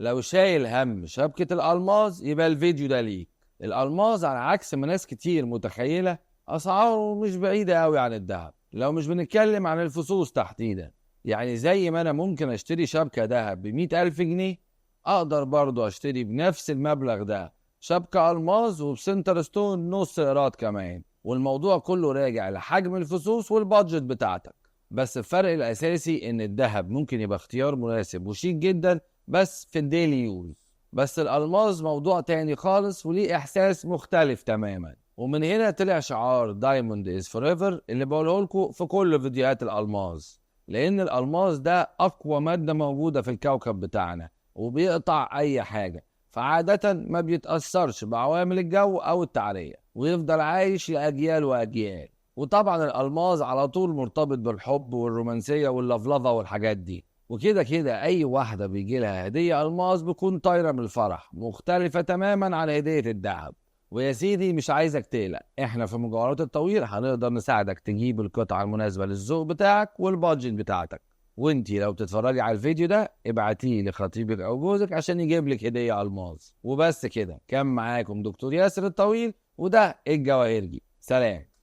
لو شايل هم شبكة الألماظ يبقى الفيديو ده ليك. الألماظ على عكس ما ناس كتير متخيلة أسعاره مش بعيدة قوي عن الذهب، لو مش بنتكلم عن الفصوص تحديدا. يعني زي ما أنا ممكن أشتري شبكة ذهب ب100,000 جنيه، أقدر برضو أشتري بنفس المبلغ ده شبكة ألماظ وبسنتر ستون نص إيراد كمان. والموضوع كله راجع لحجم الفصوص والبادجت بتاعتك. بس الفرق الأساسي إن الذهب ممكن يبقى اختيار مناسب وشيك جدا بس في الديلي يوز، بس الألماظ موضوع تاني خالص وليه إحساس مختلف تماما. ومن هنا طلع شعار دايموند از فوريفر اللي بقوله لكم في كل فيديوهات الألماظ، لأن الألماظ ده أقوى مادة موجودة في الكوكب بتاعنا وبيقطع أي حاجة، فعادة ما بيتأثرش بعوامل الجو أو التعرية ويفضل عايش لأجيال وأجيال. وطبعا الألماظ على طول مرتبط بالحب والرومانسية واللفلفة والحاجات دي، وكده كده اي واحدة بيجي لها هدية الماس بتكون طايرة من الفرح، مختلفة تماما عن هدية الذهب. ويا سيدي مش عايزك تقلق، احنا في مجوهرات التطوير هنقدر نساعدك تجيب القطعة المناسبة للذوق بتاعك والبادجت بتاعتك. وانتي لو تتفرجي على الفيديو ده ابعتيه لخطيبك او جوزك عشان يجيب لك هدية الماس. وبس كده، كان معاكم دكتور ياسر الطويل، وده الجواهرجي. سلام.